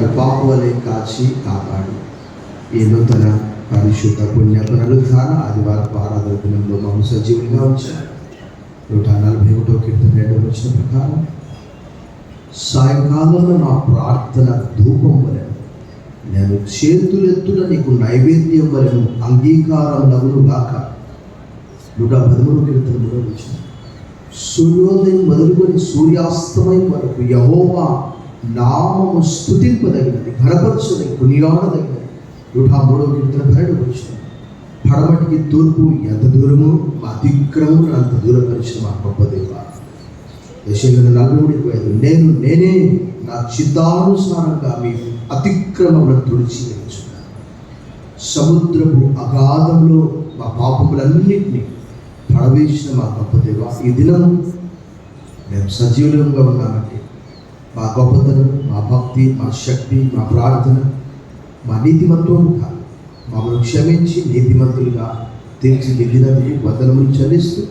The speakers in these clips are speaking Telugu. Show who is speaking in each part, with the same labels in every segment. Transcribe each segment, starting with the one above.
Speaker 1: కల్పాపు వలె కాచి కాపాడి ఈ నూతన పరిశుద్ధ పుణ్య పునరుద్ధాన ఆదివారపు ఆరాధన దినంలో మమ్మ సజీవులుగా ఉంచారు. 141 కీర్తన 2వ వచనం ప్రకారం సాయంకాలంలో నా ప్రార్థన ధూపం వలెను, నేను చేతులెత్తున నీకు నైవేద్యం వలెను అంగీకారం నగును గాక. 113వ కీర్తన 3వ వచనం సూర్యోదయం మొదలుకొని సూర్యాస్తమయం వరకు యెహోవా నామము స్తుతింపదగినది, ఘనపరచదగినది, కొనియాడదగినది. 103వ కీర్తన 12వ వచనం పడమటికి తూర్పు ఎంత దూరమో మా అతిక్రమం అంత దూరపరిచిన మా గొప్ప దేవ. యెషయా 43:25 నేనే నా చిత్తానుసారంగా మీ అతిక్రమములను తుడిచి వేయించున్నాను. సముద్రపు అగాధంలో మా పాపములన్నింటినీ పడవేసిన మా గొప్ప దేవ, ఈ దినం మేము సజీవులంగా ఉన్నామంటే మా గొప్పతనం, మా భక్తి, మా శక్తి, మా ప్రార్థన, మా నీతిమంతులు కాదు. మమ్మల్ని క్షమించి నీతిమంతులుగా తీర్చిదిద్దినందుకు వందనములు చెల్లిస్తూ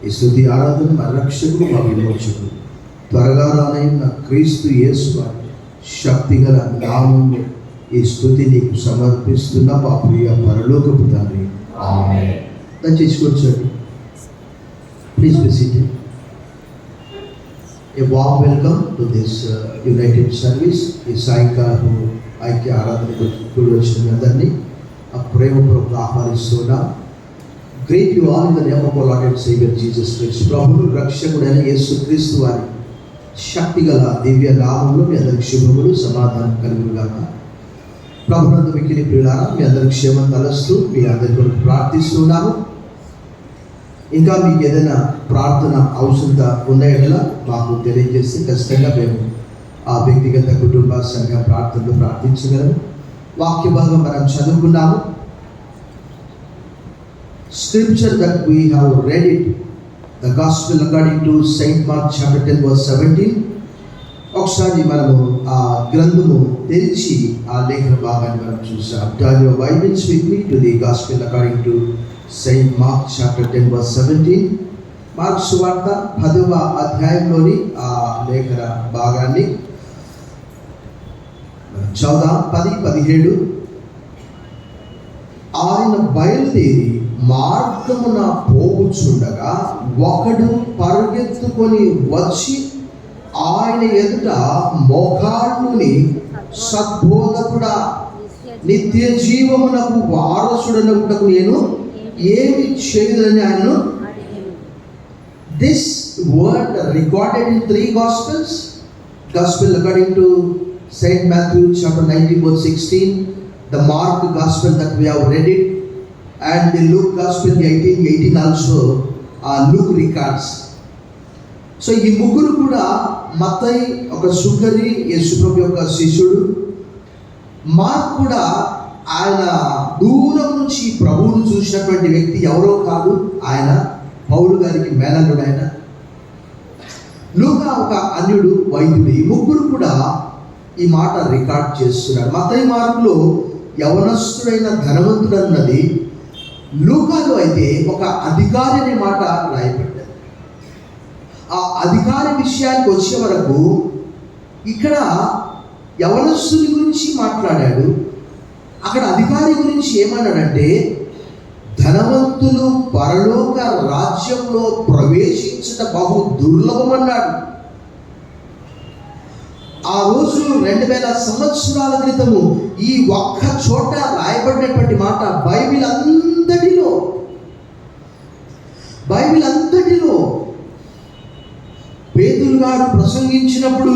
Speaker 1: ఈ స్తుతి ఆరాధన మా రక్షకుడు, మా విమోచకుడు, త్వరగా రానైన క్రీస్తు యేసు వారి శక్తిగల నామములో ఈ స్తుతి నీకు సమర్పిస్తున్న మా ప్రియ పరలోకపు తండ్రి, ఆమేన్. దయచేసి కూర్చోండి. Please be seated. A warm welcome to this united service. ఈ సాయంకాలపు ఐక్య ఆరాధనకు కూడి వచ్చిన అందరినీ ప్రేమపూర్వక ఆహ్వానిస్తున్నాం. Great you all in the name of our Lord and saviour Jesus Christ. ప్రభువు రక్షకుడైన యేసు క్రీస్తు వారి శక్తిగల దివ్య నామములో మీ అందరికి శుభములు, సమాధానం కలుగును గాక. ప్రభునందు మిక్కిలి ప్రియులారా, మీ అందరికి క్షేమం తలస్తూ మీ అందరి కొరకు ప్రార్థిస్తున్నాము. ఇంకా మీకు ఏదైనా ప్రార్థన అవసరత ఉన్న ఎడలా మాకు తెలియజేస్తే ఖచ్చితంగా మేము ఆ వ్యక్తిగత కుటుంబ సంఘ ప్రార్థనలు ప్రార్థించగలము. వాక్య భాగం మనం చదువుకున్నాము. Scripture that we have read it, the Gospel according to Saint Mark chapter 10 verse 17. ఒకసారి మనము ఆ గ్రంథము తెరిచి ఆ లేఖన భాగాన్ని మనం చూసాం. Turn your Bibles with me to the Gospel according to Saint Mark chapter 10 verse 17. Mark సువార్త 10వ అధ్యాయంలోని ఆ లేఖన భాగాన్ని చదువుదాం. 10-17. ఆయన బయలుదేరి మార్గమున పోవుచుండగా ఒకడు పరుగెత్తుకొని వచ్చి ఆయన ఎదుట మోకాళ్ళుని, సద్బోధకుడా, నిత్య జీవమునకు వారసుడనగుటకు నేను ఏమి చేయదని ఆయనను. This word recorded in 3 Gospels. Gospel according to Saint Matthew chapter 19 verse 16, the Mark Gospel that we have read it, and the Luke Gospel 18 also Luke records. So ఈ ముగ్గురు కూడా మత్తయి ఒక సుంకరి, యేసుప్రభు యొక్క శిష్యుడు. మార్క్ కూడా ఆయన దూరం నుంచి ప్రభువును చూసినటువంటి వ్యక్తి, ఎవరో కాదు, ఆయన పౌలు గారికి మేనల్లుడు. ఆయన లూకా ఒక అన్యుడు, వైద్యుడు. ఈ ముగ్గురు కూడా ఈ మాట రికార్డ్ చేస్తున్నాడు. మత్తయి, మార్కులో యవనస్తుడైన ధనవంతుడు అన్నది, లూకాలో అయితే ఒక అధికారి అనే మాట రాయబడ్డది. ఆ అధికారి విషయానికి వచ్చే వరకు ఇక్కడ యవనస్తుని గురించి మాట్లాడాడు. అక్కడ అధికారి గురించి ఏమన్నాడంటే, ధనవంతులు పరలోక రాజ్యంలో ప్రవేశించట బహు దుర్లభం అన్నాడు. ఆ రోజు 2000 సంవత్సరాల క్రితము ఈ ఒక్క చోట రాయబడినటువంటి మాట బైబిల్ అంతటిలో పేతురు గారు ప్రసంగించినప్పుడు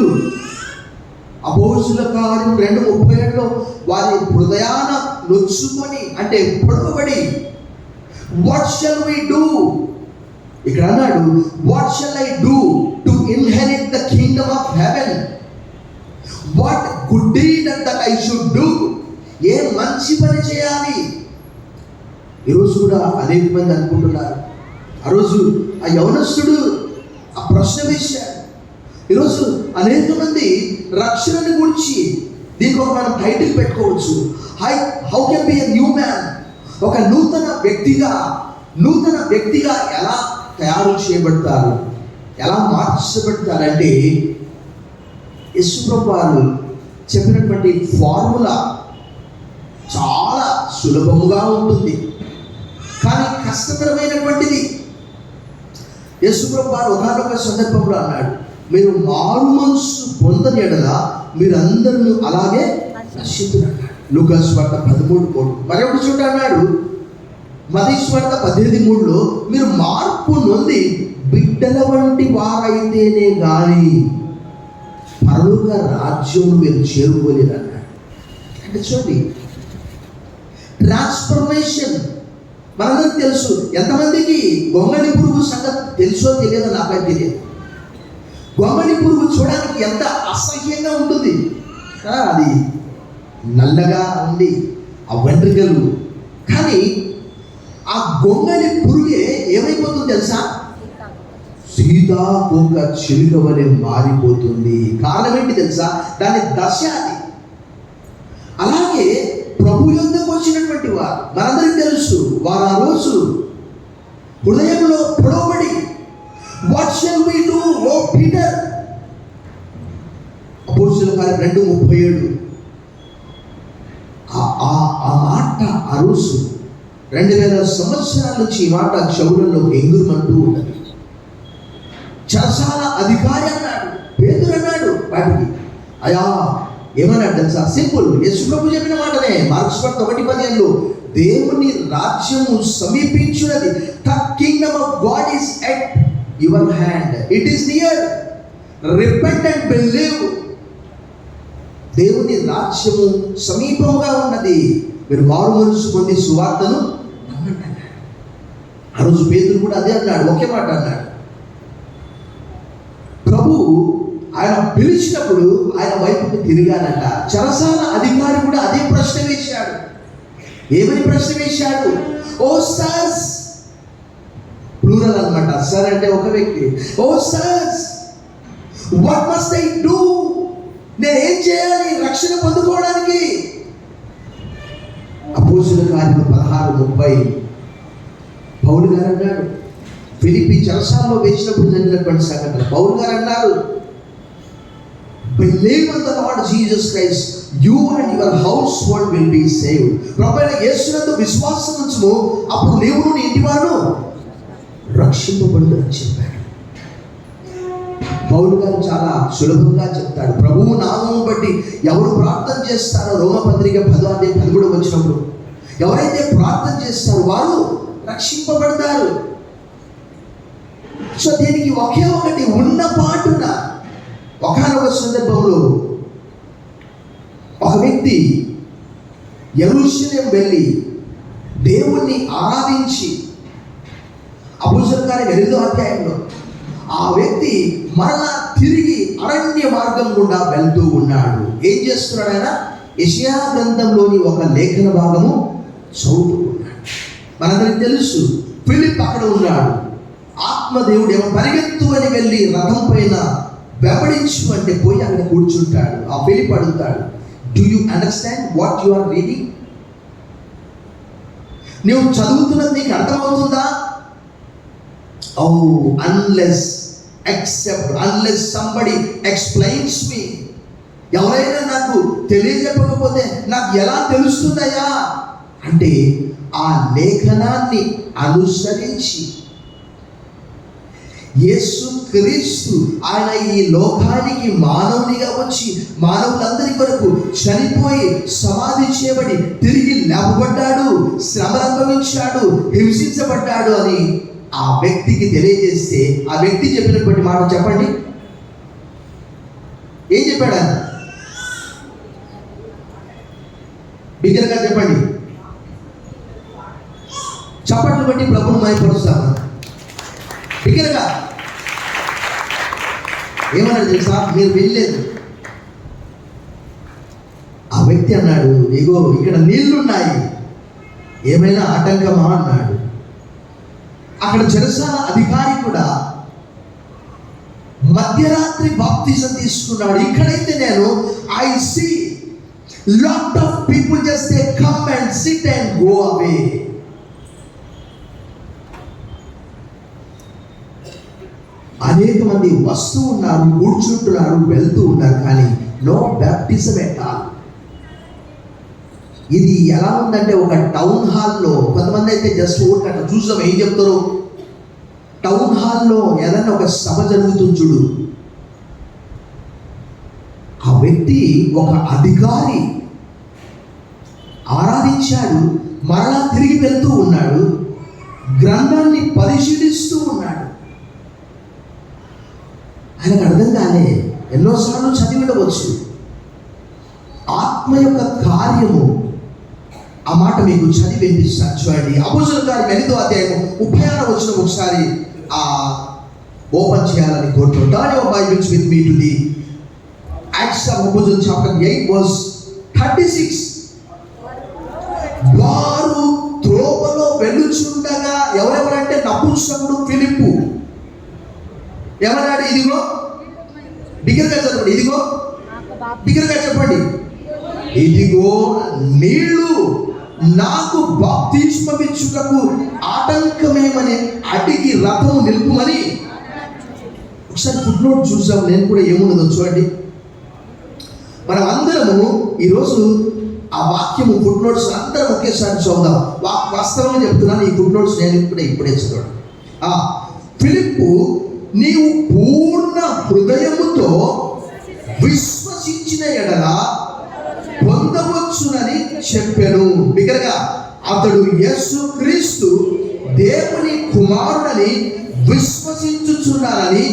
Speaker 1: అపోస్తుల కార్యం 2:37 వారి హృదయాన నొచ్చుకొని, అంటే పొడవబడి, వాట్ షల్ వి డూ, ఇక్కడ అన్నాడు, what shall I do to inherit the kingdom of heaven, what good deed that I should do, ఏ మంచి పని చేయాలి. ఈరోజు కూడా అనేక మంది అనుకుంటున్నారు. ఆ రోజు ఆ యవనస్తుడు ఆ ప్రశ్న వేశాడు. ఈరోజు అనేక మంది రక్షణని గురించి దీనికి ఒక మనం టైటిల్ పెట్టుకోవచ్చు, how can be a new man. ఒక నూతన వ్యక్తిగా ఎలా తయారు చేయబడతారు, ఎలా మార్చబడతారంటే, యేసుప్రభు వారు చెప్పినటువంటి ఫార్ములా చాలా సులభముగా ఉంటుంది, కానీ కష్టతరమైనటువంటిది. యేసుప్రభు వారు ఒకానొక సందర్భంలో అన్నాడు, మీరు మారు మనసు పొందని ఎడల మీరందరూ అలాగే నశించుతారు. లూకాసు వార్త 13:3. మరొకటి చోట అన్నాడు, మత్తయి వార్త 18:3లో మీరు మార్పు నొంది బిడ్డల వంటి వారైతేనే గాని పరలోక రాజ్యం మీరు చేరుకోలేరు అన్నాడు. అంటే చూడండి, ట్రాన్స్ఫర్మేషన్ మనందరికి తెలుసు. ఎంతమందికి గొంగళి పురుగు సంగతి తెలుసో తెలియదో నాకైతే తెలియదు. గొంగళి పురుగు చూడడానికి ఎంత అసహ్యంగా ఉంటుంది. అది నల్లగా ఉండి ఆ వెంట్రుకలు, కానీ ఆ గొంగళి పురుగే ఏమైపోతుంది తెలుసా? సీతాకోక చిలుక వలె మారిపోతుంది. కారణం ఏంటి తెలుసా? దాని దశ అది. అలాగే ప్రభు యొద్దకు వచ్చినటువంటి వారు మనందరికీ తెలుసు, వారు ఆ రోజు హృదయంలో పొడవబడి what shall we do O Peter, అపోస్తలుల కార్యం 2:37. ఆ మాట ఆ రోజు 2000 సంవత్సరాల నుంచి ఈ మాట చెవులలో గెంగురుమంటూ ఉన్నది. చెరసాల అధికారి అన్నాడు, పేతురు అన్నాడు వాటికి, అయా ఏమన్నాడు తెలుసా? సింపుల్, యేసు ప్రభు చెప్పిన మాటనే. మార్క్స్ వార్త 1:15లో దేవుని రాజ్యము సమీపించున్నది. The kingdom of God is at your hand, it is near, repent and believe. దేవుని రాజ్యము సమీపంగా ఉన్నది, మీరు మారు మనసు పొంది సువార్తను నమ్మండి అన్నాడు. ఆ రోజు పేతురు కూడా అదే అన్నాడు, ఒకే మాట అన్నాడు. ప్రభు ఆయన పిలిచినప్పుడు ఆయన వైపుకు తిరిగానట. చెరసాల అధికారి కూడా అదే ప్రశ్న వేశాడు. ఏమని ప్రశ్న వేశాడు? ఓ సర్స్, ప్లూరల్ అన్నమాట. సర్ అంటే ఒక వ్యక్తి. O sirs, what must I do, నేనేం చేయాలి రక్షణ పొందుకోవడానికి? అపోస్తలుల కార్యం 16:30 పౌలు గారు అన్నాడు, ఫిలిప్పీ చెరసాలలో వేసినప్పుడు జరిగినటువంటి సంఘటన. పౌలు గారు అన్నారు, believe in the Lord Jesus Christ, you and your household will be saved. ప్రభువైన యేసునందు విశ్వాసం ఉంచుము, అప్పుడు నీవును నీ ఇంటివారు రక్షింపబడుదురని చెప్పాడు. పౌలు గారు చాలా సులభంగా చెప్తాడు. ప్రభువు నామమును బట్టి ఎవరు ప్రార్థన చేస్తారో, రోమపత్రిక 10:13 వచ్చినప్పుడు, ఎవరైతే ప్రార్థన చేస్తారో వారు రక్షింపబడతారు. సో దీనికి ఒకే ఒకటి ఉన్న పాటున ఒకానొక సందర్భంలో ఒక వ్యక్తి యెరూషలేము వెళ్ళి దేవుణ్ణి ఆరాధించి, అపోస్తలుల కార్యం 8:00 ఆ వ్యక్తి మరలా తిరిగి అరణ్య మార్గం గుండా వెళ్తూ ఉన్నాడు. ఏం చేస్తున్నాడు ఆయన? యెషయా గ్రంథంలోని ఒక లేఖన భాగము చదువుతూ ఉన్నాడు. మనందరికి తెలుసు, ఫిలిప్ అక్కడ ఉన్నాడు. ఆత్మదేవుడు ఏమో పరిగెత్తు అని వెళ్ళి రథం పైన వెంబడించు అంటే పోయి అక్కడ కూర్చుంటాడు. ఆ ఫిలిప్ అడుగుతాడు, do you understand what you are reading? నువ్వు చదువుతున్నది నీకు అర్థమవుతుందా? Oh, unless somebody explains me, ఎవరైనా నాకు తెలియజెప్పకపోతే నాకు ఎలా తెలుస్తుందయ్యా అంటే, ఆ లేఖనాన్ని అనుసరించి యేసు క్రీస్తు ఆయన ఈ లోకానికి మానవునిగా వచ్చి మానవులందరి కొరకు చనిపోయి సమాధి చేయబడి తిరిగి లేపబడ్డాడు, శ్రమ అనుభవించాడు, హింసించబడ్డాడు అని ఆ వ్యక్తికి తెలియజేస్తే, ఆ వ్యక్తి చెప్పినటువంటి మాట చెప్పండి, ఏం చెప్పాడు ఆయన? బిగ్గరగా చెప్పండి. చప్పట్లు బట్టి ప్రభువును మహిమపరుస్తాము. బిగ్గరగా ఏమన్నాడు తెలుసా? మీరు వెళ్ళలేదు. ఆ వ్యక్తి అన్నాడు, ఇగో ఇక్కడ నీళ్లున్నాయి, ఏమైనా ఆటంకమా అన్నాడు. అక్కడ చెరసాల అధికారి కూడా మధ్యరాత్రి బాప్తిజం తీసుకున్నాడు. ఇక్కడైతే నేను I see lot of people just they come and sit and go away. అనేక మంది వస్తూ ఉన్నారు, కూర్చుంటున్నారు, వెళ్తూ ఉన్నారు, కానీ నో బ్యాప్టిజం ఎట్ ఆల్. ఇది ఎలా ఉందంటే ఒక టౌన్ హాల్లో కొంతమంది అయితే జస్ట్ ఊరికి అట్లా చూసాం ఏం చెప్తారు, టౌన్ హాల్లో ఏదన్నా ఒక సభ జరుగుతుంది చూడు, ఆ వ్యక్తి ఒక అధికారి ఆరాధించాడు, మరలా తిరిగి వెళ్తూ ఉన్నాడు, గ్రంథాన్ని పరిశీలిస్తూ ఉన్నాడు. ఆయనకు అర్థం కాలే, ఎన్నోసార్లు చదివి ఉండవచ్చు, ఆత్మ యొక్క కార్యము. ఆ మాట మీకు చదివి వినిపిస్తాను చూడండి. అపోస్తలుల కార్యం 8వ అధ్యాయము 36వ వచనం ఒకసారి ఓపెన్ చేయాలని కోరుతున్నాను. Turn your Bibles with me to the Acts of Apostles chapter 8 verse 36. వారు త్రోవలో వెలుచుండగా ఎవరెవరంటే నపుంసకుడు ఫిలిప్పు ఏమన్నాడు? ఇదిగో, బిగ్గరగా చెప్పండి, ఇదిగో, బిగ్గరగా చెప్పండి, ఇదిగో నీళ్లు నాకు బాప్తిస్మమిచ్చుటకు ఆటంకమేమని అడిగి రథము నిలుపుమని. ఒకసారి ఫుట్ నోట్ చూసాం, నేను కూడా ఏమున్నదో చూడండి. మనం అందరము ఈరోజు ఆ వాక్యము ఫుట్ నోట్స్ అందరం ఒకేసారి చదువుదాం. వాస్తవంగా చెప్తున్నాను, ఈ ఫుట్ నోట్స్ నేను ఇప్పుడే చదవడం. ఫిలిప్పు, నీవు పూర్ణ హృదయముతో విశ్వసించిన ఎడల పొందవచ్చునని చెప్పాను. బిగ్గరగా, అతడు యేసుక్రీస్తు దేవుని కుమారుడని విశ్వసించుచున్నానని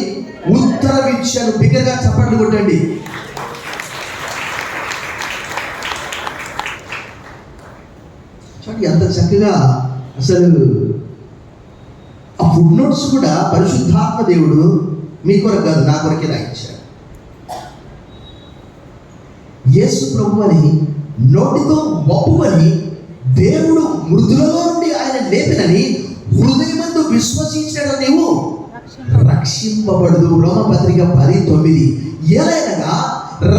Speaker 1: ఉత్తరమిచ్చాను. బిగ్గరగా చప్పట్లు కొట్టండి. చూడండి ఎంత చక్కగా. అసలు ఆ ఫుడ్ నోట్స్ కూడా పరిశుద్ధాత్మ దేవుడు మీ కొరకు కాదు, నా కొరకే రాయించాడు. యేసు ప్రభువని నోటితో ఒప్పుకొని దేవుడు మృతులలో నుండి ఆయన లేపినని హృదయమందు విశ్వసించాడు, నీవు రక్షింపబడదు. రోమపత్రిక 10:9. ఎలాగనగా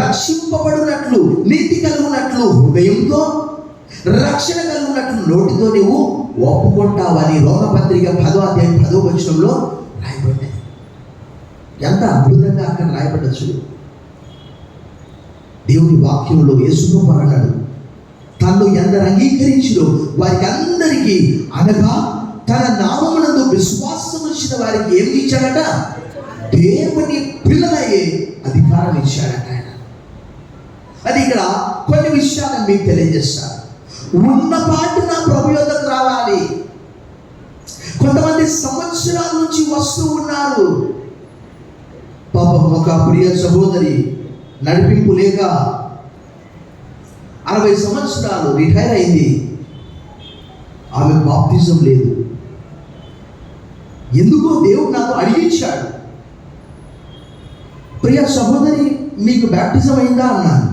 Speaker 1: రక్షింపబడినట్లు, నీతి కలుగునట్లు హృదయంతో, రక్షణ కలుగునట్లు నోటితో నీవు ఒప్పుకుంటావని రోమపత్రిక 10వ అధ్యాయం 10వ వచనంలో రాయబడ్డాయి. ఎంత అద్భుతంగా అక్కడ రాయబడ్డచ్చు. దేవుని వాక్యంలో యేసుప్రభు అన్నాడు, తన్ను ఎందరు అంగీకరించినో వారికి అందరికీ, అనగా తన నామమునందు విశ్వాసం వచ్చిన వారికి ఏమి ఇచ్చాడట? దేవుని పిల్లలయ్యే అధికారం ఇచ్చాడట ఆయన. అది ఇక్కడ కొన్ని విషయాలను మీకు తెలియజేస్తాను. ఉన్నపాటి నా ప్రభు యొద్దకు రావాలి. కొంతమంది సంవత్సరాల నుంచి వస్తూ ఉన్నారు. పాపం ఒక ప్రియ సహోదరి నడిపింపు లేక 60 సంవత్సరాలు రిటైర్ అయింది. ఆమె బాప్తిజం లేదు. ఎందుకో దేవుడు నాకు అడిగించాడు, ప్రియ సహోదరి మీకు బ్యాప్టిజం అయిందా అన్నాను.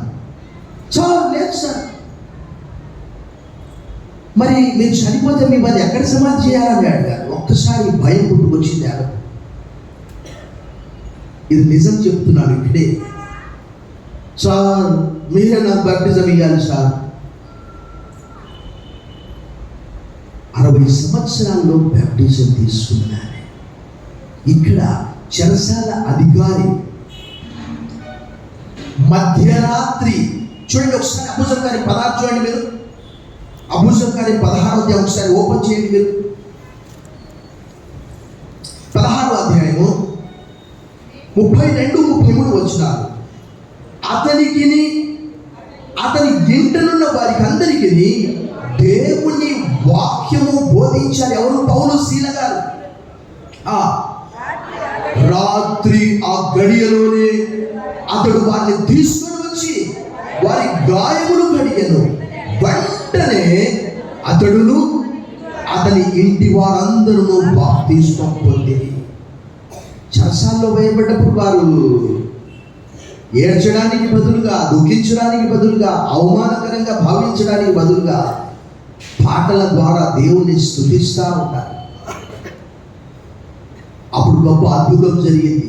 Speaker 1: చాలా లేదు సార్. మరి మీరు చనిపోతే మీ అది ఎక్కడ సమాధి చేయాలని అడిగారు. ఒక్కసారి భయం పుట్టుకొచ్చింది. ఇది నిజం చెప్తున్నాను ఇక్కడే. సార్ మీరే నాకు బ్యాప్టిజం ఇవ్వాలి సార్. 60 సంవత్సరాల్లో బ్యాప్టిజం తీసుకున్నాను. ఇక్కడ చెరసాల అధికారి మధ్యరాత్రి చూడండి, ఒకసారి అపోస్తలుల కార్యం 16 చూడండి మీరు. అపోస్తలుల కార్యం 16వ అధ్యాయం ఒకసారి ఓపెన్ చేయండి మీరు. 16వ అధ్యాయము 32-33 వచనాలు. అతనికిని అతని ఇంటనున్న వారికి అందరికీ దేవుని వాక్యము బోధించాలి. ఎవరు? పౌలు, శీల గారు. రాత్రి ఆ గడియలోనే అతడు వారిని తీసుకొని వచ్చి వారి గాయములు కడిగెను. వెంటనే అతడును అతని ఇంటి వారందరూ బాప్తిస్మం పొందిరి. చెరసాల్లో వేయబడ్డప్పుడు వారు ఏడ్చడానికి బదులుగా, దుఃఖించడానికి బదులుగా, అవమానకరంగా భావించడానికి బదులుగా పాటల ద్వారా దేవుణ్ణి స్తుతిస్తూ ఉంటారు. అప్పుడు గొప్ప అద్భుతం జరిగింది.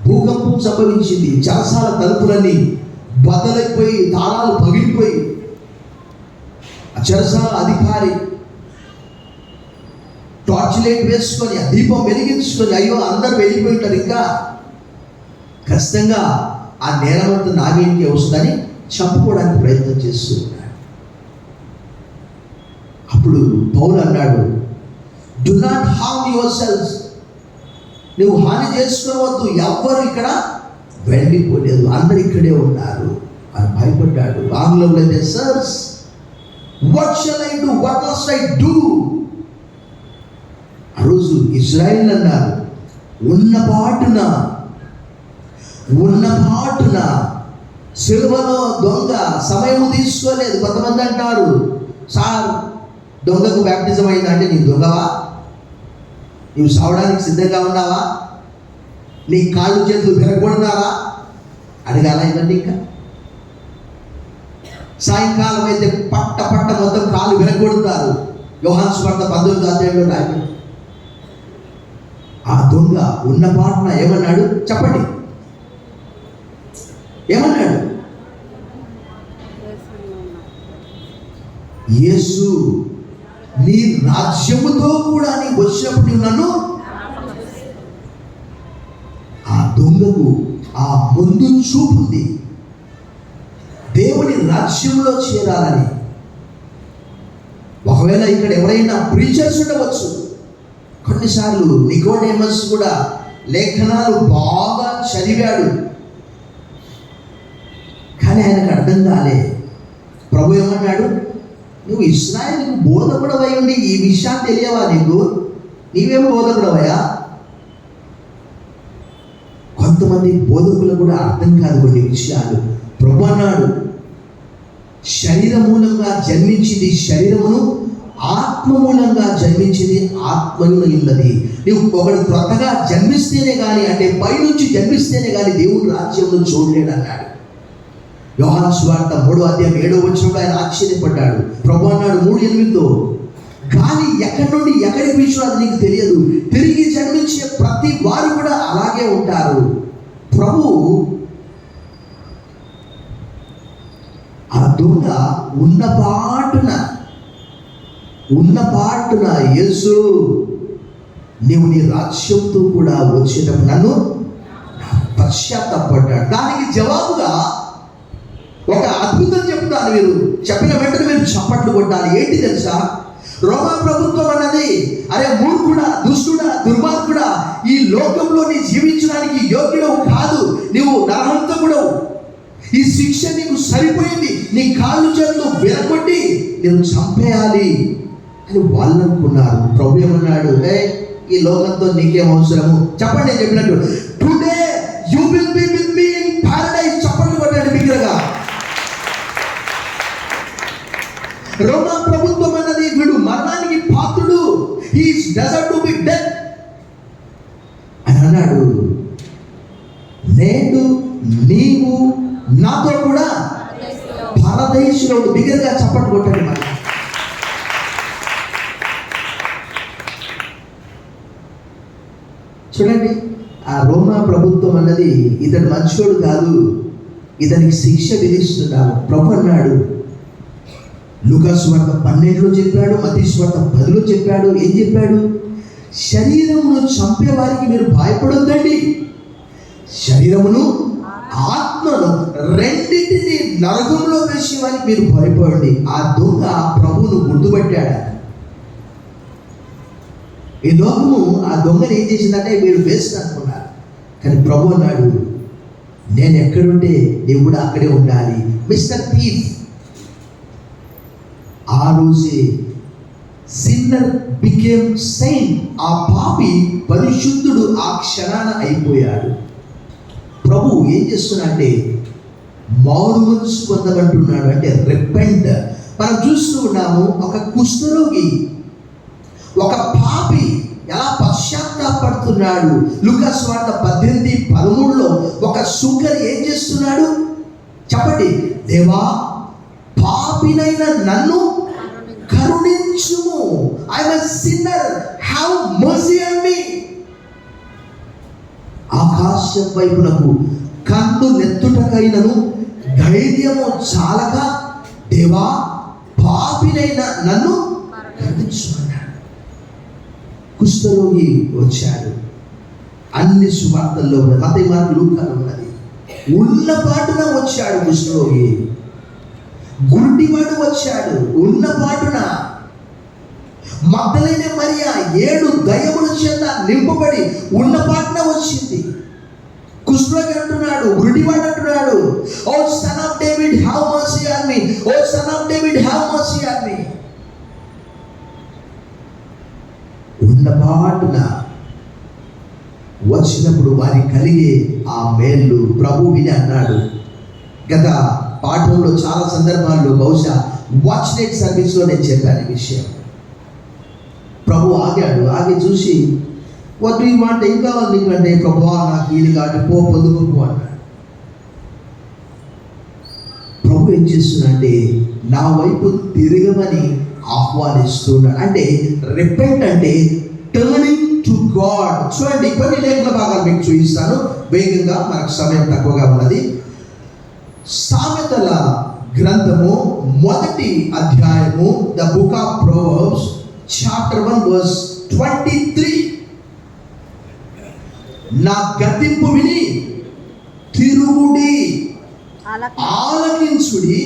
Speaker 1: భూకంపం సంభవించింది. చెరసాల తలుపులన్నీ బద్దలైపోయి, తాళాలు పగిలిపోయి, ఆ చెరసాల అధికారి టార్చ్ లైట్ వేసుకొని ఆ దీపం వెలిగించుకొని, అయ్యో అందరు వెళ్ళిపోయింటారు, ఇంకా ఖచ్చితంగా ఆ నేరమంతా నా మీదకే వస్తుందని చంపుకోవడానికి ప్రయత్నం చేస్తూ ఉన్నాడు. అప్పుడు పౌలు అన్నాడు, do not harm your self, నువ్వు హాని చేసుకోవద్దు, ఎవ్వరు ఇక్కడ వెళ్ళిపోలేదు, అందరు ఇక్కడే ఉన్నారు అని భయపడ్డాడు. ఆంగ్లంలో అయితే sirs what shall I do, what must I do. ఆ రోజు ఇశ్రాయేల్ అన్నారు, ఉన్న పాటున సిలువలో దొంగ సమయం తీసుకోలేదు. కొంతమంది అంటారు, సార్ దొంగకు బ్యాప్టిజం అయిందా అంటే నీవు దొంగవా, నీవు సావడానికి సిద్ధంగా ఉన్నావా, నీ కాళ్ళు చేతులు విరగొడతావా అడగాల. ఇవన్నీ ఇంకా సాయంకాలం అయితే పట్ట మొత్తం కాళ్ళు విరగొడతారు. యోహాను సువార్త 19వ అధ్యాయంలో రాయబడింది. ఆ దొంగ ఉన్న పాటున ఏమన్నాడు చెప్పండి, ఏమన్నాడు? యేసు నీ రాజ్యముతో కూడా నీ వచ్చినప్పుడు నీవు నన్ను. ఆ దొంగకు ఆ ముందు చూపుంది, దేవుని రాజ్యంలో చేరాలని. ఒకవేళ ఇక్కడ ఎవరైనా ప్రీచర్స్ ఉండవచ్చు, కొన్నిసార్లు నికోడేమస్ కూడా లేఖనాలు బాగా చదివాడు, కానీ ఆయనకు అర్థం కాలే. ప్రభు ఏమన్నాడు, నువ్వు ఇశ్రాయేలుకు బోధకుడవై ఉండి ఈ విషయాన్ని తెలియవా నీకు? నీవేం బోధకుడవయ్యా? కొంతమంది బోధకులు కూడా అర్థం కాదు కొన్ని విషయాలు. ప్రభు అన్నాడు, శరీర మూలంగా జన్మించింది శరీరమును, ఆత్మ మూలంగా జన్మించింది ఆత్మను ఇల్లది. నువ్వు ఒకడు క్రొత్తగా జన్మిస్తేనే కానీ, అంటే పైనుంచి జన్మిస్తేనే కానీ దేవుని రాజ్యంలో చూడలేడు అన్నాడు. యోహాను సువార్త 3వ అధ్యాయం 7వ వచనంలో ఆయన ఆశ్చర్యపడ్డాడు. ప్రభు అన్నాడు 3:8, గాలి ఎక్కడి నుండి ఎక్కడికి వీచునో అది నీకు తెలియదు, తిరిగి జన్మించే ప్రతి వారు కూడా అలాగే ఉంటారు. ప్రభు ఆ దొంగ ఉన్న పాటున యేసు నీవు నీ రాజ్యంతో కూడా వచ్చేటప్పుడు నన్ను పశ్చాత్తాపడ్డాడు. దానికి జవాబుగా ఒక అద్భుతం చెప్తాను, మీరు చెప్పిన వెంటనే మీరు చప్పట్లు కొట్టాలి. ఏంటి తెలుసా? రోమా ప్రభుత్వం అన్నది, అరే మూర్ఖుడా, దుష్టుడా, దుర్మార్గుడా, ఈ లోకంలో నీ జీవించడానికి యోగ్యుడవు కాదు, నీవు నరహంతకుడవు, ఈ శిక్ష నీకు సరిపోయింది, నీ కాళ్ళు చేతులు విరగొట్టి నేను చంపేయాలి అని వాళ్ళు అనుకున్నారు. ప్రభు ఏమన్నాడు, ఈ లోకంతో నీకేం అవసరము? చెప్పండి, నేను చెప్పినట్టు, today you will be with me in paradise. చప్పట్లు కొట్టాడు బిగ్గరగా. రోమా ప్రభుత్వం అన్నది, వీడు మరణానికి పాత్రుడు, he is deserve to be dead అని అన్నాడు. నేడు నీవు నాతో కూడా పరదేశంలో. బిగ్గరగా చప్పట్లు కొట్టండి. మరి చూడండి, ఆ రోమా ప్రభుత్వం అన్నది ఇతడు మంచోడు కాదు, ఇతనికి శిక్ష విధిస్తున్నాడు. ప్రభు అన్నాడు, లూకా సువార్త 12లో చెప్పాడు, మత్తయి సువార్త 10లో చెప్పాడు. ఏం చెప్పాడు? శరీరమును చంపే వారికి మీరు భయపడొద్దండి, శరీరమును ఆత్మను రెండింటిని నరకంలో వేసే వారికి మీరు భయపడండి. ఆ దొంగ ప్రభువును గుర్తుపట్టాడు. ఈ లోకము ఆ దొంగను ఏం చేసిందంటే వీడు వేస్ట్ అనుకున్నారు, కానీ ప్రభు అన్నాడు, నేను ఎక్కడుంటే నీవు కూడా అక్కడే ఉండాలి. Mister thief. ఆ రోజే సిన్నర్ బికేమ్ సెయింట్. ఆ పాపి పరిశుద్ధుడు ఆ క్షణాన అయిపోయాడు. ప్రభు ఏం చేస్తున్నాడంటే మారు మనసు పొందమంటున్నాడు, అంటే రిపెంట్. మనం చూస్తూ ఉన్నాము, ఒక కుష్ఠరోగి, ఒక పాపి ఎలా పశ్చాత్తాపడుతున్నాడు. లూకా సువార్త 18:13లో ఒక సుంకరి ఏం చేస్తున్నాడు చెప్పండి, దేవా పాపినైన నన్ను కరుణించుము, I am a sinner, have mercy on me. ఆకాశం వైపునకు కన్ను నెత్తుటకైనను ధైర్యము చాలక దేవా పాపినైన నన్ను కరుణించుమన్నాడు. కుష్ఠరోగి వచ్చాడు. అన్ని సువార్తల్లో ఉన్నది, మత్తయి, మార్కు, లూకాలో ఉన్నది. ఉన్న పాటున వచ్చాడు కుష్ఠరోగి, గుడ్డివాడు వచ్చాడు ఉన్న పాటున. మగ్దలేనే మరియా 7 దయ్యముల చేత నింపబడి ఉన్న పాటున వచ్చింది. కుష్ఠరోగి అంటున్నాడు, గుడ్డివాడు అంటున్నాడు, O son of David have mercy on me, O son of David have mercy on me. ఉన్న పాటున వచ్చినప్పుడు వారి కలిగే ఆ మేళ్ళు ప్రభు విని అన్నాడు. గత పాఠంలో చాలా సందర్భాల్లో బహుశా వాచ్ నైట్ సర్వీస్లో నేను చెప్పాను ఈ విషయం. ప్రభు ఆగాడు, ఆగి చూసి వాట్ యు వాంట్, ఏం కావాలి నీకంటే, ప్రభువా నాకు ఇది కాదు, పో పొందుకోపు అన్నాడు. ప్రభు ఏం చేస్తున్నాడంటే నా వైపు తిరగమని ఆహ్వానిస్తున్నాడు. అంటే రిపెంట్ అంటే టర్నింగ్ టు గాడ్. చూడండి, కొన్ని లేఖన భాగాలు మీకు చూపిస్తాను వేగంగా, మనకు సమయం తక్కువగా ఉన్నది. సామెతల గ్రంథము 1వ అధ్యాయము, the book of Proverbs chapter 1 verse 23. నా గద్దింపు విని తిరుగుడి, ఆలకించుడి,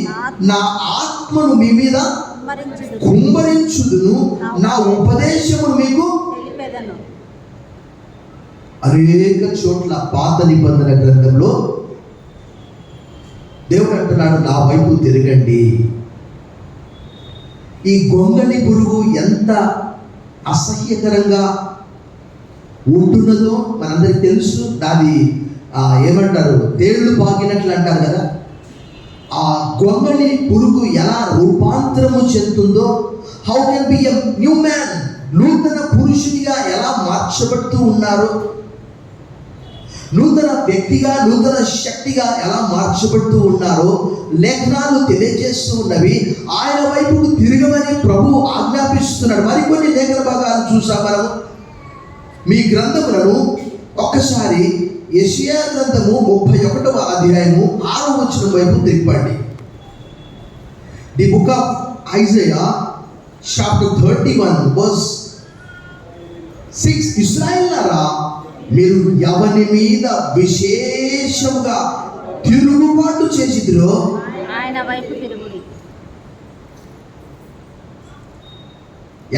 Speaker 1: నా ఆత్మను మీ మీద కుమ్మరించుదును, నా ఉపదేశమును మీకు. అనేక చోట్ల పాత నిబంధన గ్రంథంలో దేవుడు అంటున్నాడు, నా వైపు తిరగండి. ఈ గొంగళి పురుగు ఎంత అసహ్యకరంగా ఉంటున్నదో మనందరికి తెలుసు. దాని ఏమంటారు, తేళ్లు పాకినట్లు అంటారు కదా. ఆ గొంగళి పురుగు ఎలా రూపాంతరము చెందుతుందో, how can be a new man, నూతన పురుషునిగా ఎలా మార్చబడుతూ ఉన్నారు, నూతన వ్యక్తిగా, నూతన శక్తిగా ఎలా మార్చబడుతూ ఉన్నారో లేఖనాలు తెలియజేస్తూ ఉన్నవి. ఆయన వైపుకు తిరగమని ప్రభు ఆజ్ఞాపిస్తున్నాడు. మరికొన్ని లేఖన భాగాలు చూసాం మనం. మీ గ్రంథములను ఒక్కసారి యెషయా గ్రంథము 31వ అధ్యాయము 6వ వచనం వైపు తిప్పండి. The book of Isaiah chapter 31 verse 6. ఇశ్రాయేలులారా, మీరు ఎవరి మీద విశేషంగా తిరుగుబాటు చేసిరో ఆయన వైపు తిరుగుడి.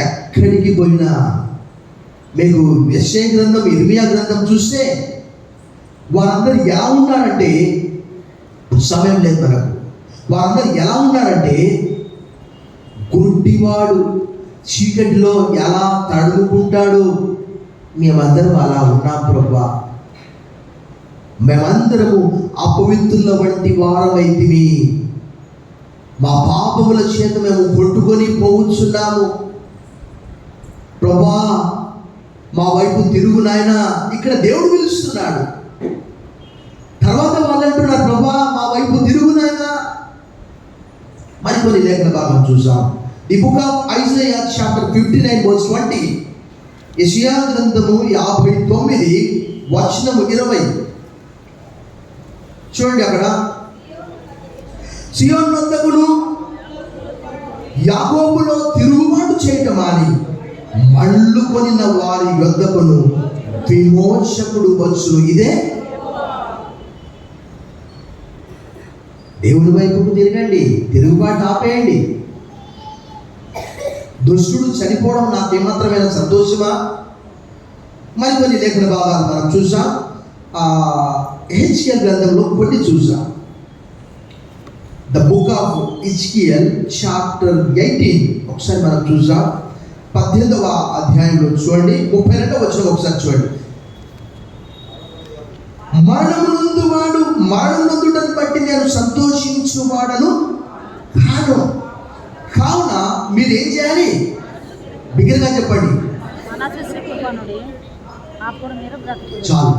Speaker 1: ఎక్కడికి పోయినా మీకు యెషయా గ్రంథం, ఇర్మియా గ్రంథం చూస్తే వారందరూ ఎలా ఉన్నారంటే, సమయం లేదు మనకు, వారందరూ ఎలా ఉన్నారంటే, గుడ్డివాడు చీకటిలో ఎలా తడుముకుంటాడు, మేమందరం అలా ఉన్నాం ప్రభువా. మేమందరము అపవిత్రుల వంటి వారమైతిమి, మా పాపముల చేత మేము కొట్టుకొని పోవచ్చున్నాము. ప్రభువా మా వైపు తిరుగు నాయనా. ఇక్కడ దేవుడు పిలుస్తున్నాడు. తర్వాత వాళ్ళు అంటున్నారు, ప్రభువా మా వైపు తిరుగు నాయనా. మరికొన్ని లేఖన భాగం చూసాం. The book of Isaiah chapter 59 verse 20. యెషయా గ్రంథము 59 వచనము 20. చూడండి, అక్కడ సియోను నందకును యాకోబులో తిరుగుబాటు చేయటం అని మళ్ళు కొనిన వారి యొద్దకును విమోచకుడు వచ్చును. ఇదే దేవుని వైపుకు తిరగండి, తిరుగుబాటు ఆపేయండి. దుష్టుడు చనిపోవడం నాకేమాత్రమైన సంతోషమా? మరికొన్ని లేఖన భాగాలు మనం చూసాం. హెచ్కియల్ గ్రంథంలో కొన్ని చూసాం. ద బుక్ ఆఫ్ హెచ్కియల్ చాప్టర్ 18 ఒకసారి మనం చూసాం. 18వ అధ్యాయంలో చూడండి, 32వ వచనం ఒకసారి చూడండి. మరణమునందు వాడు మరణమునందుటను బట్టి నేను సంతోషించువాడను కాను. కావున మీరేం చేయాలి? బిగ్గరగా చెప్పండి. చాలు.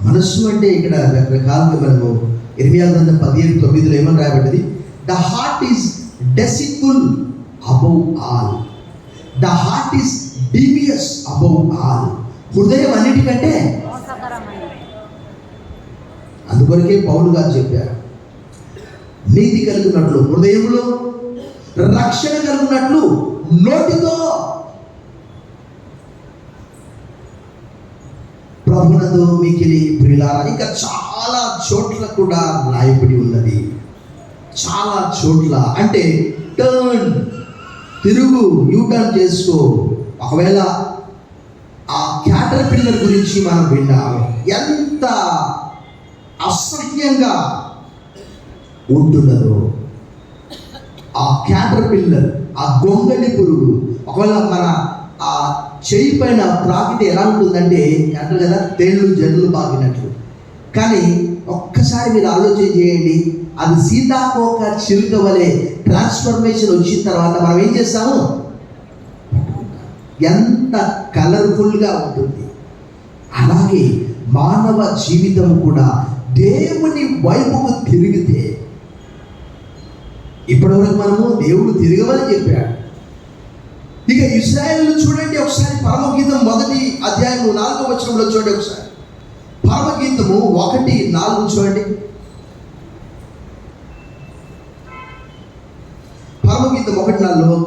Speaker 1: మనస్సు అంటే ఇక్కడ రకరకాలుగా మనము ఇర్మియా గ్రంథం 17:9 ఏమని రాయబడ్డది? The heart is deceitful above all, the heart is devious above all. హృదయం అన్నిటికంటే, అందుకొరకే పౌలు గారు చెప్పారు, నీతి కలిగినట్లు హృదయంలో, రక్షణ కలిగినట్లు నోటితో. ప్రభునందు మిక్కిలి ప్రియులారా, ఇంకా చాలా చోట్ల కూడా రాయబడి ఉన్నది. చాలా చోట్ల అంటే టర్న్, తిరుగు, యూటర్న్ చేసుకో. ఒకవేళ ఆ క్యాటర్ పిల్లర్ గురించి మనం విన్నాం, ఎంత అసహ్యంగా ఉంటున్నదో ఆ క్యాటర్ పిల్లర్, ఆ గొంగళి పురుగు. ఒకవేళ మన ఆ చేయి పైన త్రాగితే ఎలా ఉంటుందంటే అంటారు కదా, తేళ్ళు జల్లు బాగినట్లు. కానీ ఒక్కసారి మీరు ఆలోచన చేయండి, అది సీతాకోక చిలుక వలె ట్రాన్స్ఫర్మేషన్ వచ్చిన తర్వాత మనం ఏం చేస్తాము, ఎంత కలర్ఫుల్గా ఉంటుంది. అలాగే మానవ జీవితం కూడా దేవుని వైపుకు తిరిగితే, ఇప్పటివరకు మనము దేవుడు తిరగమని చెప్పాడు. ఇక ఇశ్రాయేలు చూడండి ఒకసారి, పరమగీతం 1వ అధ్యాయము 4వ వచనంలో చూడండి ఒకసారి. పరమగీతము 1:4 చూడండి. పరమగీతం 1:4,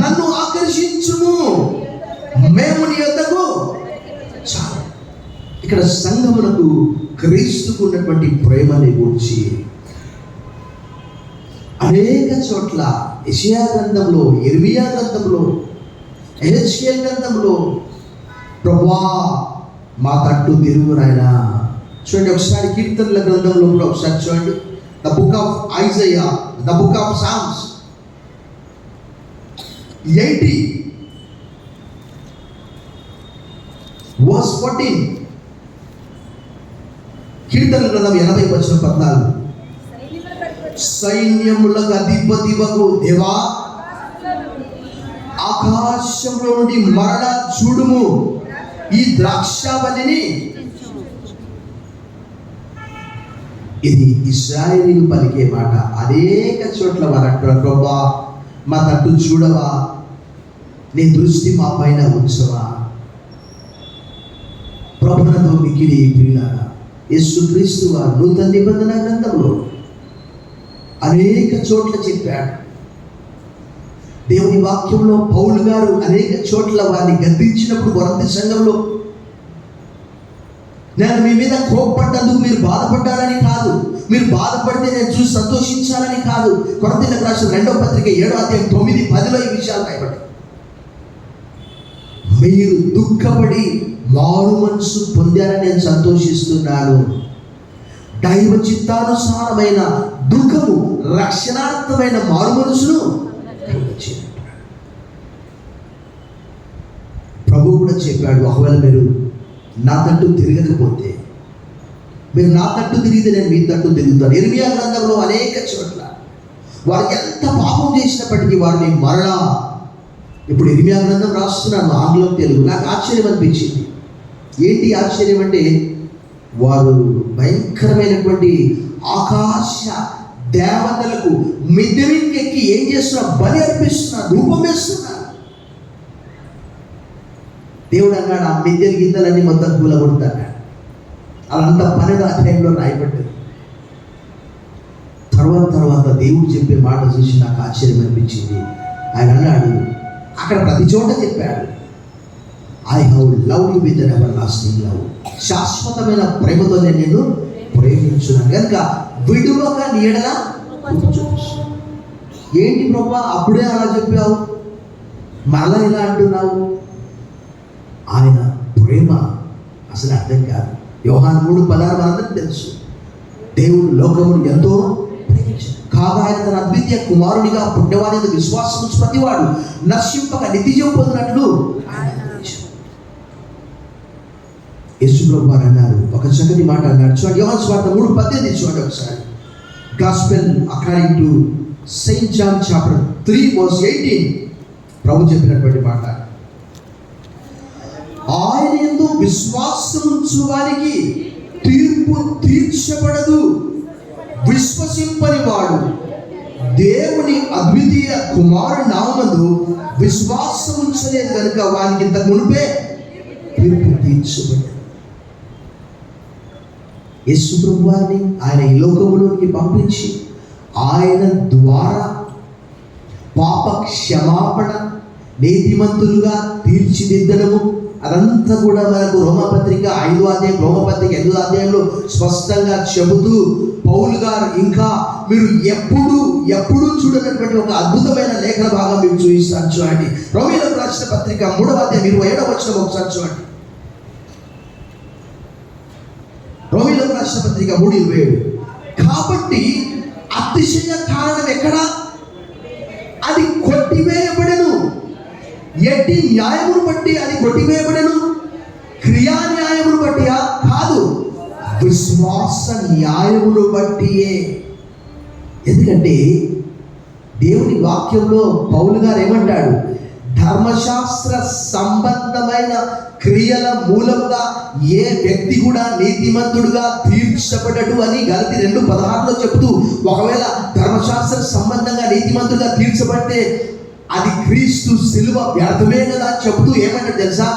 Speaker 1: నన్ను ఆకర్షించుము, మేము నీ యొద్దకు. చాలు. ఇక్కడ సంఘమునకు క్రీస్తుకు ఉన్నటువంటి ప్రేమని గురించి అనేక చోట్ల యెషయా గ్రంథంలో, ఇర్మియా గ్రంథంలో, ఎహెజ్కేలు గ్రంథంలో, ప్రభువా మా తట్టు తిరుగు నాయనా. చూడండి ఒకసారి కీర్తనల గ్రంథంలో కూడా ఒకసారి చూడండి. The book of Isaiah, the book of Psalms 80 verse 14. కీర్తన గ్రంథం 80:14, సైన్యములకు అధిపతివగు దేవా, ఆకాశంలో నుండి మరణ చూడుము, ఈ ద్రాక్షావల్లిని. ఇది ఇశ్రాయేలీయులు పలికే మాట. అనేక చోట్ల వారంటారు, ప్రభా మా తట్టు చూడవా, నీ దృష్టి మా పైన ఉంచవా. ప్రభునందు మిక్కిలి ప్రియులారా, యేసుక్రీస్తు వారు నూతన నిబంధన గ్రంథంలో అనేక చోట్ల చెప్పాడు. దేవుని వాక్యంలో పౌలు గారు అనేక చోట్ల వారిని గద్దించినప్పుడు కొరింథీ సంఘంలో, నేను మీ మీద కోపపడ్డందుకు మీరు బాధపడ్డారని కాదు, మీరు బాధపడితే నేను చూసి సంతోషించాలని కాదు. కొరింథీయులకు రాసిన 2వ పత్రిక 7వ అధ్యాయం 9, 10లో ఈ విషయాలు రాయబడ్డాయి. మీరు దుఃఖపడి మారు మనసు పొందారని నేను సంతోషిస్తున్నాను. దైవ చిత్తానుసారమైన దుఃఖము రక్షణార్థమైన మారు మనసును ప్రభు కూడా చెప్పాడు, ఒకవేళ మీరు నా తట్టు తిరగకపోతే, మీరు నా తట్టు తిరిగితే నేను మీ తట్టు తిరుగుతాను. ఇర్మియా గ్రంథంలో అనేక చోట్ల వారు ఎంత పాపం చేసినప్పటికీ వారిని మరలా, ఇప్పుడు ఇర్మియా గ్రంథం రాస్తున్నాను ఆంగ్లం తెలుగు, నాకు ఆశ్చర్యం అనిపించింది. ఏంటి ఆశ్చర్యం అంటే, వారు భయంకరమైనటువంటి ఆకాశ దేవతలకు మిద్దెమింకెక్కి ఏం చేస్తున్నారు, బలి అర్పిస్తున్నారు, ధూపం వేస్తున్నారు. దేవుడు అన్నాడు, ఆ మిద్దెల గిద్దలన్నీ మొత్తం కూలగొడతాడు. అదంతా 12వ అధ్యాయంలో రాయబడ్డది. తర్వాత దేవుడు చెప్పే మాట చూసి నాకు ఆశ్చర్యం అనిపించింది. ఆయన అన్నాడు, అక్కడ ప్రతి చోట చెప్పాడు, I have loved you with an everlasting love, శాశ్వతమైన ప్రేమతో నేను నిన్ను ప్రేమించున్నాను కనుక విడువక నీ యెడల. ఏంటి ప్రభువా అప్పుడే అలా చెప్పావు, మరలా ఇలా అంటున్నావు? ఆయన ప్రేమ అసలు అర్థం కాదు. యోహాను 3:16 మనందరికీ తెలుసు, దేవుడు లోకమును ఎంతో ప్రేమించాడు కాగా ఆయన తన అద్వితీయ కుమారునిగా పుట్టినవాని యందు విశ్వాసం ఉంచు ప్రతివాడు నశింపక నిత్యజీవం పొందినట్లు ఆయన ప్రేమించాడు. యేసు ప్రభువు అన్నారు, ఒక చక్కటి మాట అన్నాడు. చూడండి యోహాను సువార్త 3:18 చూడండి ఒకసారి. Gospel according to Saint John chapter 3 verse 18 ప్రభు చెప్పినటువంటి మాట, ఆయన యందు విశ్వాసం ఉంచు వారికి తీర్పు తీర్చబడదు, విశ్వసింపని వాడు దేవుని అద్వితీయ కుమారుని నామమందు విశ్వాసం ఉంచలేదు కనుక వానికి ఇంతకు మునిపే తీర్పు తీర్చబడదు. యేసు ప్రభువారిని ఆయన ఈ లోకములోకి పంపించి ఆయన ద్వారా పాప క్షమాపణ, నీతిమంతులుగా తీర్చిదిద్దడము, అదంతా కూడా మనకు రోమపత్రిక 5వ అధ్యాయం, రోమపత్రిక 8వ అధ్యాయంలో స్పష్టంగా చెబుతూ పౌలు గారు ఇంకా మీరు ఎప్పుడు చూడనటువంటి ఒక అద్భుతమైన లేఖన భాగం మీకు చూపిస్తాను. చూడండి, రోమీయులకు రాసిన పత్రిక 3వ అధ్యాయం 27వ వచనం ఒకసారి చూడండి. రోమీయులకు రాసిన పత్రిక 3:27. కాబట్టి అతిశయ కారణం ఎక్కడా? అది కొట్టివేయబడెను. ఎట్టి న్యాయమును బట్టి అది కొట్టివేయబడెను? క్రియా న్యాయమును బట్టియా? కాదు, విశ్వాస న్యాయమును బట్టియే. ఎందుకంటే దేవుని వాక్యంలో పౌలు గారు ఏమంటాడు? ధర్మశాస్త్ర సంబంధమైన క్రియల మూలంగా ఏ వ్యక్తి కూడా నీతిమంతుడుగా తీర్చబడడు అని గలతీ 2:16లో చెబుతూ, ఒకవేళ ధర్మశాస్త్ర సంబంధంగా నీతిమంతుడుగా తీర్చబడితే అది క్రీస్తు సిలువ వ్యర్థమే కదా చెబుతూ ఏమంటాడు తెలుసా?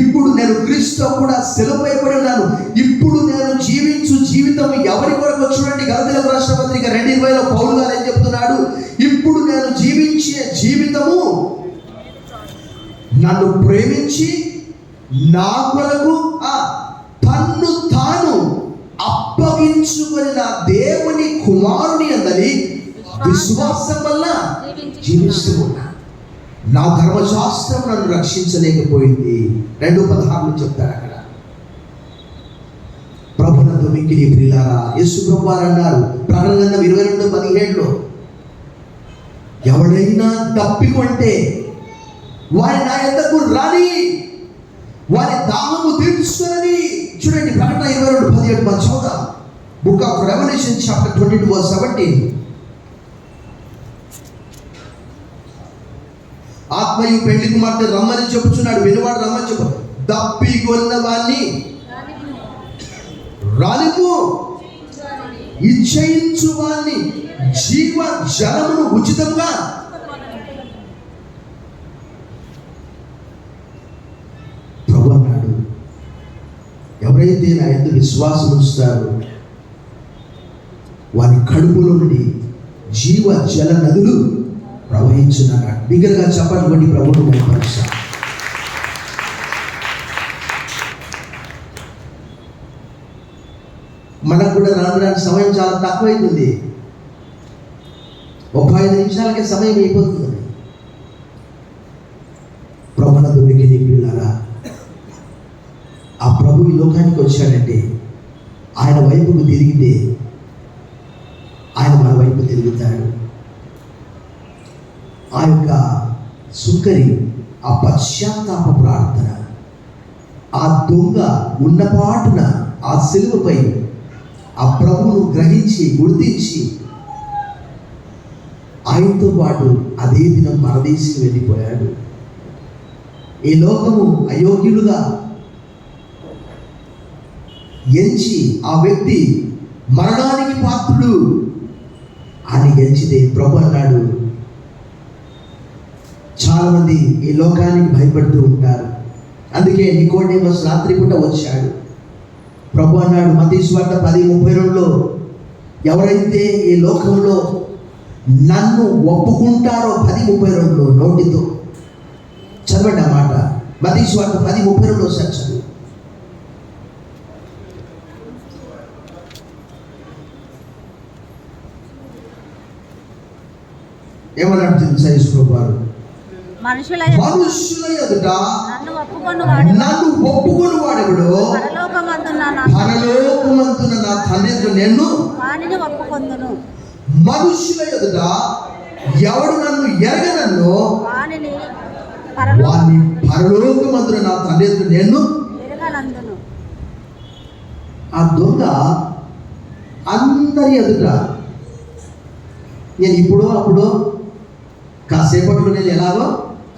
Speaker 1: ఇప్పుడు నేను క్రీస్తు కూడా సిలువ వేయబడి ఉన్నాను. ఇప్పుడు నేను జీవించు జీవితం ఎవరి కొరకు? చూడండి, గలతీయులకు రాసిన పత్రిక 2:20లో పౌలు గారు ఏం చెప్తున్నాడు? ఇప్పుడు నేను జీవించే జీవితము నన్ను ప్రేమించి నా కొరకు తన్ను తాను అప్పగించుకొని నా దేవుని కుమారుని అందరి విశ్వాసం వల్ల జీవిస్తూ ఉన్నా. నా ధర్మశాస్త్రం నన్ను రక్షించలేకపోయింది. 2:16 చెప్తారు అక్కడ. ప్రభునందు మిక్కిలి ప్రియులారా, యేసు ప్రభువారు అన్నారు ప్రకటన గ్రంథం 22:17లో, ఎవడైనా తప్పికొంటే వారి నా యొద్దకు రాని, వారి దాహము తీర్చుకొని. చూడండి, ప్రకటన 22:17 మనం చదువుదాం. Book of Revelation chapter 22:17. ఆత్మయు పెళ్లి కుమార్తె రమ్మని చెప్పుచున్నాడు, వినువాడు రమ్మని చెప్పు. దప్పికొన్న వాణ్ణి రానిపు, ఇచ్చయించు వాణ్ణి జీవ జలమును ఉచితంగా. ప్రభు అన్నాడు, ఎవరైతే నా యందు విశ్వాసం ఉంచుతారో వారి కడుపులో నుండి జీవ జల నదులు ప్రవహించున్నాడు. బిగ్గరగా చెప్పండి, ప్రభువును మహిమపరచు. మనకు కూడా రావడానికి సమయం చాలా తక్కువైతుంది. 35 నిమిషాలకే సమయం అయిపోతుంది. ప్రభునందు మిక్కిలి ప్రియులారా, ఆ ప్రభు ఈ లోకానికి వచ్చాడంటే ఆయన వైపుకు తిరిగితే ఆయన మన వైపు తిరుగుతాడు. ఆ యొక్క సుంకరి, ఆ పశ్చాత్తాప ప్రార్థన, ఆ దొంగ ఉన్నపాటున ఆ సిలువపై ఆ ప్రభువును గ్రహించి గుర్తించి ఆయనతో పాటు అదే దినం పరదేశికి వెళ్ళిపోయాడు. ఈ లోకము అయోగ్యులుగా ఎంచి ఆ వ్యక్తి మరణానికి పాత్రుడు అని ఎంచితే ప్రభు అన్నాడు, చాలా మంది ఈ లోకానికి భయపడుతూ ఉంటారు. అందుకే నికోదేమస్ రాత్రిపూట వచ్చాడు. ప్రభు అన్నాడు మత్తయి సువార్త 10:32లో, ఎవరైతే ఈ లోకంలో నన్ను ఒప్పుకుంటారో, 10:32లో నోటితో చదవండి ఆ మాట. మత్తయి సువార్త 10:32లో చదువు. ఏమన్నాడు తెలుసా యేసు ప్రభువారు? మనుషుల ఎదుట నన్ను ఒప్పుకొని వాడెవడో పరలోకమందున నా తండ్రి ఎదుట నేను ఒప్పుకొందును. మనుషుల ఎదుట ఎవడు నన్ను ఎరగనన్నో వాని పరలోకమందున నా తండ్రి ఎదుట నేను ఎరగనందును. ఆ దొంగ అందరి ఎదుట నేను ఇప్పుడో అప్పుడో కాసేపట్లో నేను ఎలాగో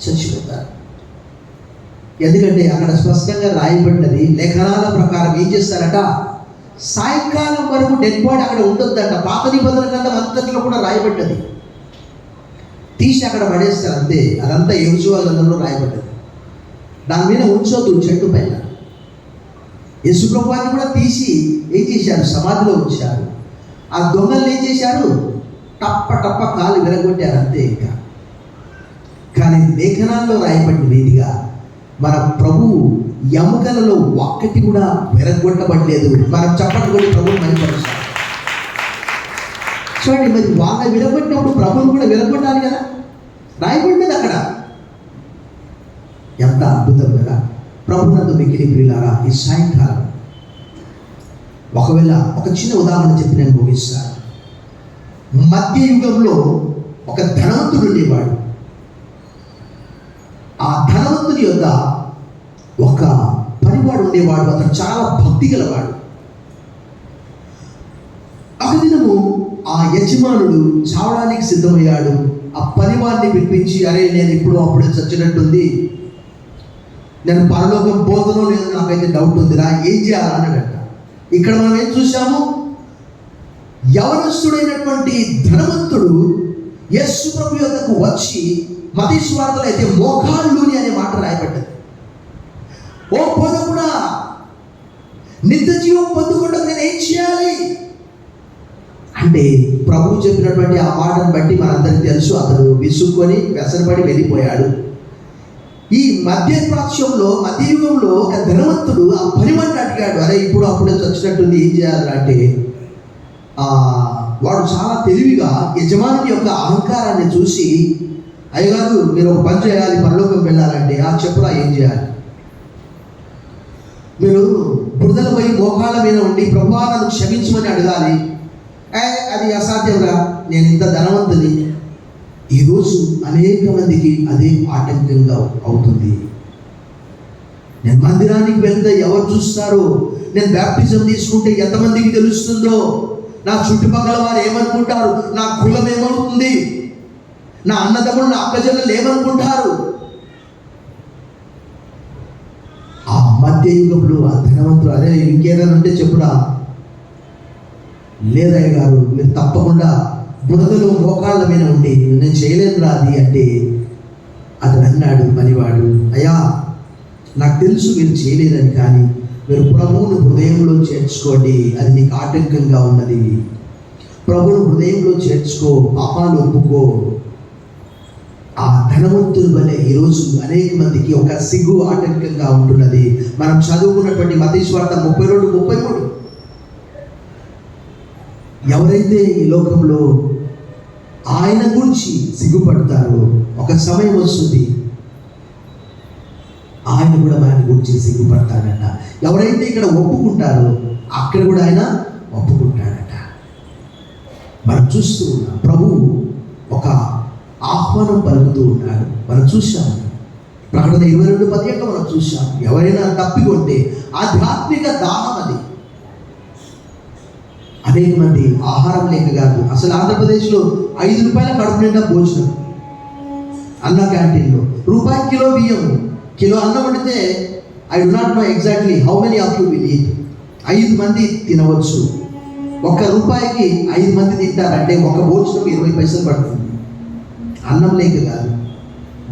Speaker 1: చచ్చిపోతాను. ఎందుకంటే అక్కడ స్పష్టంగా రాయబడినది, లేఖనాల ప్రకారం ఏం చేస్తారట, సాయంకాలం వరకు డెడ్ బాడీ అక్కడ ఉంటుందట. పాత నిబంధన గ్రంథం అంతట్లో కూడా రాయబడ్డది. తీసి అక్కడ పడేస్తారు అంతే. అదంతా యెహోషువ గ్రంథంలో రాయబడ్డది. దాని మీద ఉంచొద్దు చెట్టు పైన. యేసు ప్రభువుని కూడా తీసి ఏం చేశారు, సమాధిలో ఉంచారు. ఆ దొంగలు ఏం చేశారు, టప్ప కాలు విరగొట్టారు అంతే. ఇంకా కానీ లేఖనాల్లో రాయబడిన రీతిగా మన ప్రభు ఎముకలలో ఒక్కటి కూడా విరగొట్టబడలేదు. మనం చప్పట్లు కొట్టి ప్రభువుని మహిమపరుస్తాం. చూడండి, మరి వాళ్ళ విరగొట్టినప్పుడు ప్రభువుని కూడా విరగొట్టాలి కదా, రాయబడినది అక్కడ. ఎంత అద్భుతం కదా. ప్రభునందు మిక్కిలి ప్రియులారా, ఈ సాయంకాలం ఒకవేళ ఒక చిన్న ఉదాహరణ చెప్పి నేను ముగిస్తాను. మధ్య యుగంలో ఒక ధనవంతుడు ఉండేవాడు. ఆ ధనవంతుని యొద్ద ఒక పనివాడు ఉండేవాడు. అతను చాలా భక్తి గలవాడు. ఒక దినము ఆ యజమానుడు చావడానికి సిద్ధమయ్యాడు. ఆ పనివాడిని పిలిపించి, అరే నేను ఇప్పుడు అప్పుడే చచ్చినట్టుంది, నేను పరలోకం పోతానో లేదో నాకైతే డౌట్ ఉందిరా, ఏం చేయాలని అన్నాడట. ఇక్కడ మనం ఏం చూసాము? యవనస్తుడైనటువంటి ధనవంతుడు యేసు ప్రభు యొద్దకు వచ్చి, మత్తయి సువార్తలో అయితే మోకాళ్ళుని అనే మాట రాయబడ్డది. ఓ బోధకుడా, నిత్య జీవం పొందుకోవడం నేను ఏం చేయాలి అంటే, ప్రభువు చెప్పినటువంటి ఆ మాటను బట్టి మనందరికీ తెలుసు, అతను విసుక్కొని వ్యసనపడి వెళ్ళిపోయాడు. ఈ మధ్యప్రాచ్యంలో మధ్యయుగంలో ఒక ధనవంతుడు ఆ పనివాడిని అడిగాడు, అరే ఇప్పుడు అప్పుడే చచ్చినట్టుంది, ఏం చేయాలి అంటే, వాడు చాలా తెలివిగా యజమాని యొక్క అహంకారాన్ని చూసి, అయ్యగారు మీరు ఒక పని చేయాలి, పరలోకం వెళ్ళాలంటే, చెప్పురా ఏం చేయాలి? మీరు బురదలపై మోకాళ్ళ మీద ఉండి ప్రభువా నన్ను క్షమించమని అడగాలి. అది అసాధ్యంరా, నేను ఇంత ధనవంతుని. ఈరోజు అనేక మందికి అదే ఆటంకంగా అవుతుంది. నేను మందిరానికి వెళ్తే ఎవరు చూస్తారో, నేను బ్యాప్టిజం తీసుకుంటే ఎంతమందికి తెలుస్తుందో, నా చుట్టుపక్కల వారు ఏమనుకుంటారు, నా కులం ఏమవుతుంది, నా అన్నదమ్ములు నా అక్కజనులు ఏమనుకుంటారు. ఆ మధ్య యుగంలో ఆ ధనవంతుడు, అదే ఇంకేదైనా ఉంటే చెప్పురా. లేదయ్య గారు, మీరు తప్పకుండా బురదలో మోకాళ్ళ మీద ఉండి నేను చేయలేదురా అది అంటే, అతను అన్నాడు పనివాడు, అయ్యా నాకు తెలుసు మీరు చేయలేదని, కానీ మీరు ప్రభువును హృదయంలో చేర్చుకోండి, అది నీకు ఆటంకంగా ఉన్నది. ప్రభువును హృదయంలో చేర్చుకో, పాపాలు ఒప్పుకో. ఆ ధనవంతుల వల్ల ఈరోజు అనేక మందికి ఒక సిగ్గు ఆటంకంగా ఉంటున్నది. మనం చదువుకున్నటువంటి మత్తయి సువార్త 32-33, ఎవరైతే ఈ లోకంలో ఆయన గురించి సిగ్గుపడతారో, ఒక సమయం వస్తుంది ఆయన కూడా మన గురించి సిగ్గుపడతాడట. ఎవరైతే ఇక్కడ ఒప్పుకుంటారో అక్కడ కూడా ఆయన ఒప్పుకుంటాడట. మనం చూస్తూ ఉన్నాం, ప్రభువు ఒక ఆహ్వానం పలుకుతూ ఉన్నాడు. మనం చూసాము ప్రకటన 22:18 మనం చూసాం. ఎవరైనా తప్పికొంటే ఆధ్యాత్మిక దాహం అది. అనేక మంది ఆహారం లేక కాదు, అసలు ఆంధ్రప్రదేశ్లో 5 రూపాయల కడుపు నిండా భోజనం అన్న క్యాంటీన్లో, రూపాయి కిలో బియ్యం, కిలో అన్నం వండితే I do not know exactly how many of you will eat. 5 మంది తినవచ్చు. ₹1 5 మంది తింటారంటే ఒక భోజనం 20 పైసలు పడుతుంది. అన్నం లేక కాదు,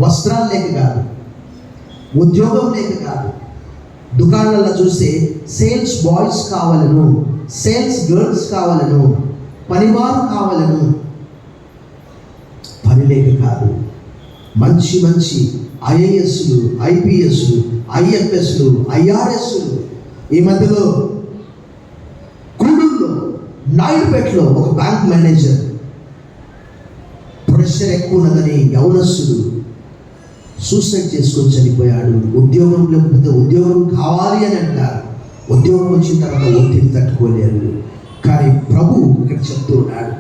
Speaker 1: వస్త్రాలు లేక కాదు, ఉద్యోగం లేక కాదు. దుకాణాల్లో చూస్తే సేల్స్ బాయ్స్ కావాలను, సేల్స్ గర్ల్స్ కావాలను, పనివారు కావాలను. పని లేక కాదు. మంచి మంచి ఐఏఎస్లు, ఐపీఎస్లు, ఐఎఫ్ఎస్లు, ఐఆర్ఎస్లు. ఈ మధ్యలో గూడూరులో నాయుడుపేటలో ఒక బ్యాంక్ మేనేజర్, ప్రెషర్ ఎక్కువ ఉన్నదని యవనస్తుడు సూసైడ్ చేసుకొని చనిపోయాడు. ఉద్యోగం లేకపోతే ఉద్యోగం కావాలి అని అంటారు, ఉద్యోగం వచ్చిన తర్వాత ఒత్తిడి తట్టుకోలేరు. కానీ ప్రభు ఇక్కడ చెప్తూ ఉన్నాడు,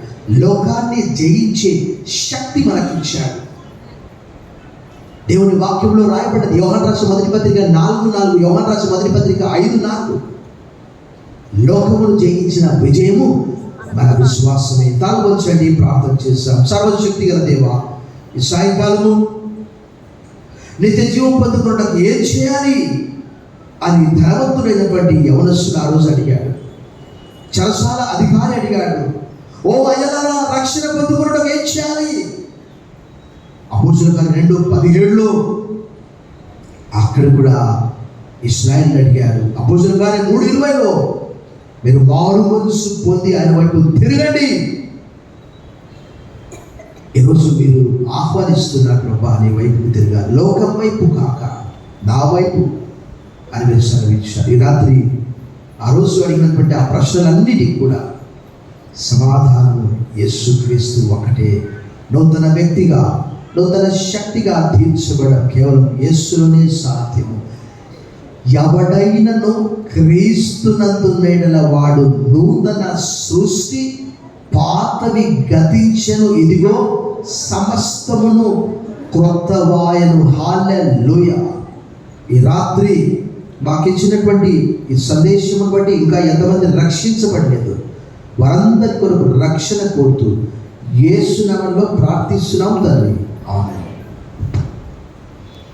Speaker 1: లోకాన్ని జయించే శక్తి మనకిచ్చాడు. దేవుని వాక్యంలో రాయబడ్డది. యోహాను రాసిన మొదటి పత్రిక 4:4, యోహాను రాసిన మొదటి పత్రిక 5:4. లోకమును జయించిన విజయము మన విశ్వాసమే. తాగువచ్చండి, ప్రార్థన చేస్తాం. సర్వశక్తి గల దేవా, ఈ సాయంకాలము నిత్య జీవం పొందుకోవడానికి ఏం చేయాలి అని ధనవంతుడైనటువంటి యవనస్తుడు ఆ రోజు అడిగాడు. చెరసాల అధికారి అడిగాడు, ఓ అయ్యలారా, రక్షణ పొందుకోవడానికి ఏం చేయాలి? అపోస్తలుల కార్యం 2:17 అక్కడ కూడా ఇశ్రాయేలు అడిగారు. అపోస్తలుల కార్యం 3:20 మీరు మారు మనసు పొంది ఆయన వైపు తిరగండి. ఈరోజు మీరు ఆహ్వానిస్తున్నారు, ప్రభా నీ వైపు తిరగాలి, లోకం వైపు కాక. నా వైపు అని మీరు సెలవిచ్చారు. ఈ రాత్రి ఆ రోజు అడిగినటువంటి ఆ ప్రశ్నలన్నిటికీ కూడా సమాధానం యేసుక్రీస్తు ఒకటే. నూతన వ్యక్తిగా, నూతన శక్తిగా తీర్చబడడం కేవలం యేసులోనే సాధ్యము. ఎవడైనను క్రీస్తునందున్న వాడు నూతన సృష్టి, పాతవి గతించెను, ఇదిగో సమస్తమును క్రొత్తవాయను. హల్లెలూయా. ఈ రాత్రి మాకు ఇచ్చినటువంటి ఈ సందేశమును బట్టి ఇంకా ఎంతమంది రక్షించబడలేదు వారందరి కొరకు రక్షణ కోరుతూ యేసు నామములో ప్రార్థిస్తున్నాం తండ్రి. ఆమేన్.